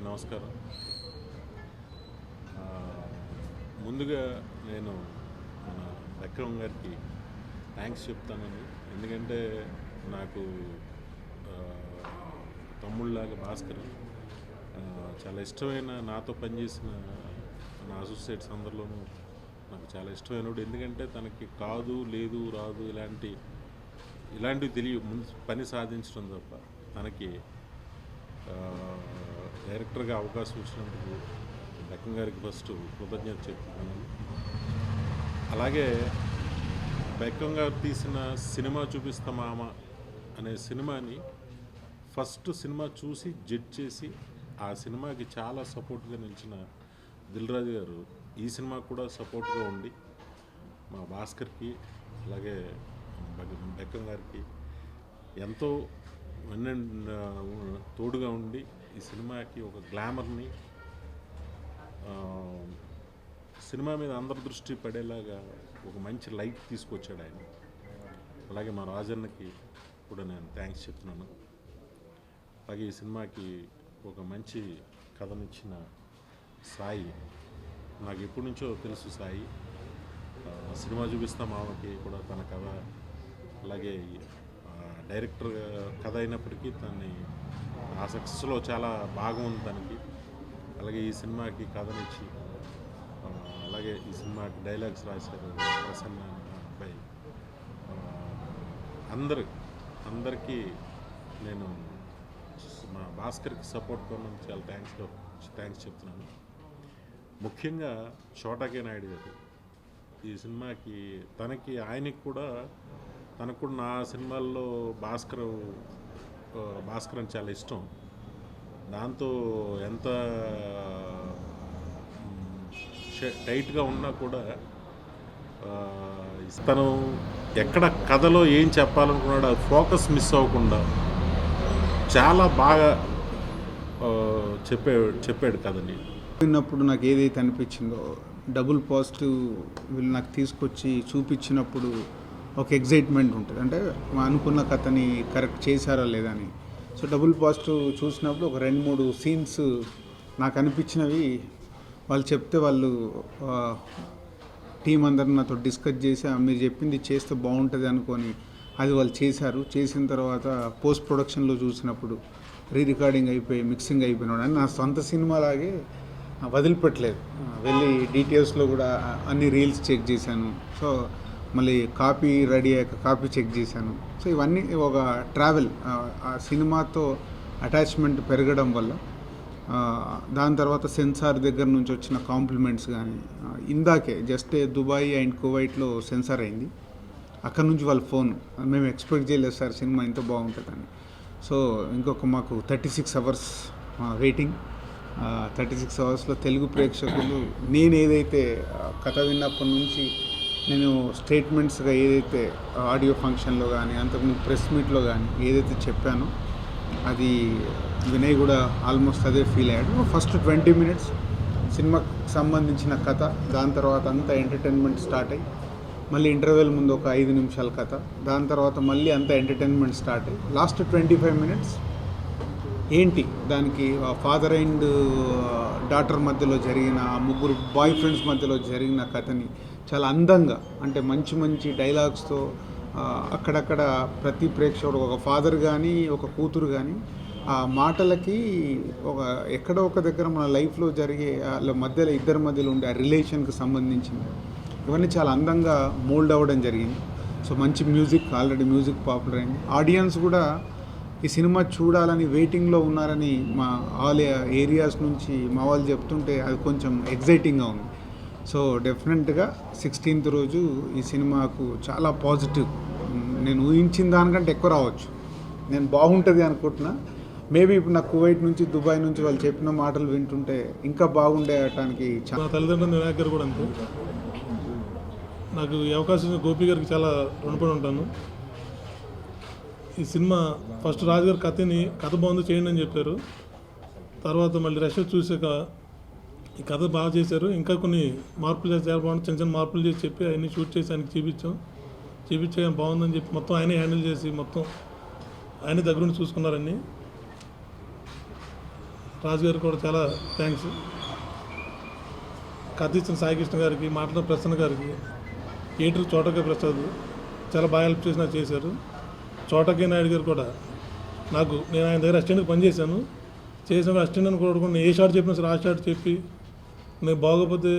నమస్కారం. ముందుగా నేను మన విక్రమ్ గారికి థ్యాంక్స్ చెప్తానండి. ఎందుకంటే నాకు తమ్ముళ్ళలాగా భాస్కర్ చాలా ఇష్టమైన, నాతో పనిచేసిన నా అసోసియేట్స్ అందరిలోనూ నాకు చాలా ఇష్టమైనడు. ఎందుకంటే తనకి కాదు, లేదు, రాదు ఇలాంటివి తెలియ ముందు పని సాధించడం తప్ప తనకి డైరెక్టర్గా అవకాశం ఇచ్చినందుకు విక్రమ్ గారికి ఫస్ట్ కృతజ్ఞత చెప్తున్నాను. అలాగే విక్రమ్ గారు తీసిన సినిమా చూపిస్తా మామ అనే సినిమాని ఫస్ట్ సినిమా చూసి జడ్జ్ చేసి ఆ సినిమాకి చాలా సపోర్ట్గా నిలిచిన దిల్ రాజు గారు ఈ సినిమా కూడా సపోర్ట్గా ఉండి మా భాస్కర్కి అలాగే విక్రమ్ గారికి ఎంతో తోడుగా ఉండి ఈ సినిమాకి ఒక గ్లామర్ని, సినిమా మీద అందరి దృష్టి పడేలాగా ఒక మంచి లైట్ తీసుకొచ్చాడు ఆయన. అలాగే మా రాజన్నకి కూడా నేను థ్యాంక్స్ చెప్తున్నాను. అలాగే ఈ సినిమాకి ఒక మంచి కథనిచ్చిన సాయి, నాకు ఎప్పటి నుంచో తెలుసు సాయి. సినిమా చూపిస్తా మామకి కూడా తన కథ, అలాగే డైరెక్టర్ కథ అయినప్పటికీ తనని ఆ సక్సెస్లో చాలా భాగం ఉంది తనకి. అలాగే ఈ సినిమాకి కథనిచ్చి అలాగే ఈ సినిమాకి డైలాగ్స్ రాశారు ప్రసన్న అబ్బాయి. అందరికీ నేను మా భాస్కర్కి సపోర్ట్ కొన్నాను, చాలా థ్యాంక్స్ చెప్తున్నాను. ముఖ్యంగా చోటాకే నాయుడు గారు ఈ సినిమాకి ఆయనకి కూడా నా సినిమాల్లో భాస్కర్ అని చాలా ఇష్టం. దాంతో ఎంత టైట్గా ఉన్నా కూడా తను ఎక్కడ కథలో ఏం చెప్పాలనుకున్నాడో ఫోకస్ మిస్ అవ్వకుండా చాలా బాగా చెప్పాడు కథని. విన్నప్పుడు నాకు ఏదైతే అనిపించిందో, డబుల్ పాజిటివ్ వీళ్ళు నాకు తీసుకొచ్చి చూపించినప్పుడు ఒక ఎగ్జైట్మెంట్ ఉంటుంది. అంటే అనుకున్న కథని కరెక్ట్ చేశారా లేదా అని. సో డబుల్ పాజిటివ్ చూసినప్పుడు ఒక 2-3 సీన్స్ నాకు అనిపించినవి వాళ్ళు చెప్తే, వాళ్ళు టీం అందరిని నాతో డిస్కస్ చేసి మీరు చెప్పింది చేస్తే బాగుంటుంది అనుకొని అది వాళ్ళు చేశారు. చేసిన తర్వాత పోస్ట్ ప్రొడక్షన్లో చూసినప్పుడు రికార్డింగ్ అయిపోయి మిక్సింగ్ అయిపోయినాడు అని నా సొంత సినిమాలాగే వదిలిపెట్టలేదు. వెళ్ళి డీటెయిల్స్లో కూడా అన్ని రీల్స్ చెక్ చేశాను. సో మళ్ళీ కాపీ రెడీ అయ్యాక కాపీ చెక్ చేశాను. సో ఇవన్నీ ఒక ట్రావెల్, ఆ సినిమాతో అటాచ్మెంట్ పెరగడం వల్ల, దాని తర్వాత సెన్సార్ దగ్గర నుంచి వచ్చిన కాంప్లిమెంట్స్ కానీ, ఇందాకే జస్ట్ దుబాయ్ అండ్ కువైట్లో సెన్సార్ అయింది. అక్కడ నుంచి వాళ్ళ ఫోన్, మేము ఎక్స్పెక్ట్ చేయలేదు సార్ సినిమా ఇంత బాగుంటుందని. సో ఇంకొక మాకు 36 అవర్స్ వెయిటింగ్. 36 అవర్స్లో తెలుగు ప్రేక్షకులు నేను ఏదైతే కథ విన్నప్పటి నుంచి నేను స్టేట్మెంట్స్గా ఏదైతే ఆడియో ఫంక్షన్లో కానీ అంతకుముందు ప్రెస్ మీట్లో కానీ ఏదైతే చెప్పానో అది వినయ్ కూడా ఆల్మోస్ట్ అదే ఫీల్ అయ్యాడు. ఫస్ట్ 20 మినిట్స్ సినిమాకి సంబంధించిన కథ, దాని తర్వాత అంతా ఎంటర్టైన్మెంట్ స్టార్ట్ అయ్యి మళ్ళీ ఇంటర్వెల్ ముందు ఒక 5 నిమిషాల కథ, దాని తర్వాత మళ్ళీ అంతా ఎంటర్టైన్మెంట్ స్టార్ట్ అయ్యి లాస్ట్ 25 మినిట్స్ ఏంటి దానికి ఫాదర్ అండ్ డాటర్ మధ్యలో జరిగిన, ఆ ముగ్గురు బాయ్ ఫ్రెండ్స్ మధ్యలో జరిగిన కథని చాలా అందంగా, అంటే మంచి డైలాగ్స్తో అక్కడక్కడ ప్రతి ప్రేక్షకుడు, ఒక ఫాదర్ కానీ ఒక కూతురు కానీ ఆ మాటలకి ఎక్కడో ఒక దగ్గర మన లైఫ్లో జరిగే మధ్యలో ఇద్దరి మధ్యలో ఉండే ఆ రిలేషన్కి సంబంధించింది ఇవన్నీ చాలా అందంగా మోల్డ్ అవ్వడం జరిగింది. సో మంచి మ్యూజిక్, ఆల్రెడీ మ్యూజిక్ పాపులర్ అయింది. ఆడియన్స్ కూడా ఈ సినిమా చూడాలని వెయిటింగ్లో ఉన్నారని మా ఆల్ ఏరియాస్ నుంచి మా వాళ్ళు చెప్తుంటే అది కొంచెం ఎగ్జైటింగ్గా ఉంది. సో డెఫినెట్గా 16th రోజు ఈ సినిమాకు చాలా పాజిటివ్, నేను ఊహించిన దానికంటే ఎక్కువ రావచ్చు. నేను బాగుంటుంది అనుకుంటున్నా. మేబీ ఇప్పుడు నాకు కువైట్ నుంచి, దుబాయ్ నుంచి వాళ్ళు చెప్పిన మాటలు వింటుంటే ఇంకా బాగుండేటానికి చాలా. తల్లిదండ్రులు వినాయక్ గారు కూడా అంతే. నాకు ఈ అవకాశం గోపి గారికి చాలా రుణపడి ఉంటాను. ఈ సినిమా ఫస్ట్ రాజు గారు కథ బాగుంది చేయండి అని చెప్పారు. తర్వాత మళ్ళీ రష్ చూసాక ఈ కథ బాగా చేశారు, ఇంకా కొన్ని మార్పులు చేసి చాలా బాగుంది, చిన్న మార్పులు చేసి చెప్పి అవన్నీ షూట్ చేసి ఆయనకి చూపించాక బాగుందని చెప్పి మొత్తం ఆయనే హ్యాండిల్ చేసి మొత్తం ఆయనే దగ్గరుండి చూసుకున్నారని. రాజు గారికి కూడా చాలా థ్యాంక్స్. కథ ఇచ్చిన సాయికృష్ణ గారికి, మాట్లాడిన ప్రసన్న గారికి, ఎడిటర్ చోటకే ప్రసాద్ చాలా బాగా హెల్ప్ చేశారు. చోటకే నాయుడు గారు కూడా నేను ఆయన దగ్గర అసిస్టెంట్గా పనిచేశాను. చేసిన అసిస్టెంట్ అని కూడా నేను ఏ షాట్ చెప్పినా సరే ఆ షాట్ చెప్పి నేను బాగోపోతే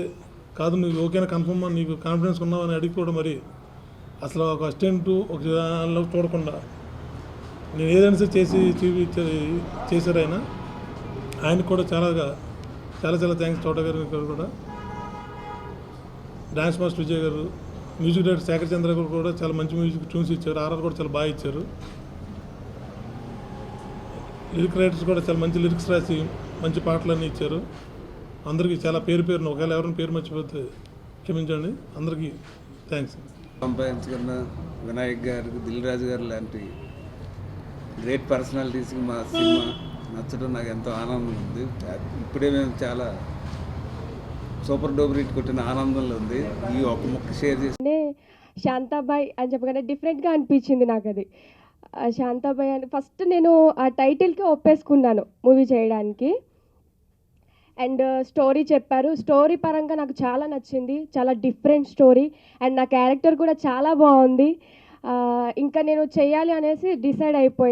కాదు నువ్వు ఓకేనా కన్ఫర్మ్ నీకు కాన్ఫిడెన్స్ ఉన్నావని అడిగి కూడా మరి అసలు ఒక అసిస్టెంట్ ఒక దానిలో చూడకుండా నేను ఏదైనా సరే చేశారు ఆయనకు కూడా చాలా థ్యాంక్స్ చోట గారికి కూడా. డాన్స్ మాస్టర్ విజయ్ గారు, మ్యూజిక్ డైరెక్టర్ శేఖర్ చంద్ర గారు కూడా చాలా మంచి మ్యూజిక్ ట్యూన్స్ ఇచ్చారు. ఆర్ఆర్ కూడా చాలా బాగా ఇచ్చారు. లిరిక్ రైటర్స్ కూడా చాలా మంచి లిరిక్స్ రాసి మంచి పాటలన్నీ ఇచ్చారు. అందరికీ చాలా పేరును ఒకవేళ ఎవరైనా పేరు మర్చిపోతే క్షమించండి. అందరికీ థ్యాంక్స్. సంపాదించుకున్న వినాయక్ గారు, దిల్ రాజు గారు లాంటి గ్రేట్ పర్సనాలిటీస్కి మా సినిమా నచ్చడం నాకు ఎంతో ఆనందం ఉంది. ఇప్పుడే మేము చాలా సూపర్ డూపర్ హిట్ కొట్టిన ఆనందంలో ఉంది. ఈ ఒక ముక్క షేర్ చేసి శాంతాబాయ్ అని చెప్పగానే డిఫరెంట్గా అనిపించింది నాకు అది. శాంతాబాయ్ అని ఫస్ట్ నేను ఆ టైటిల్కి ఒప్పేసుకున్నాను మూవీ చేయడానికి. అండ్ స్టోరీ చెప్పారు. స్టోరీ పరంగా నాకు చాలా నచ్చింది. చాలా డిఫరెంట్ స్టోరీ అండ్ నా క్యారెక్టర్ కూడా చాలా బాగుంది. ఇంకా నేను చేయాలి అనేసి డిసైడ్ అయిపోయాను.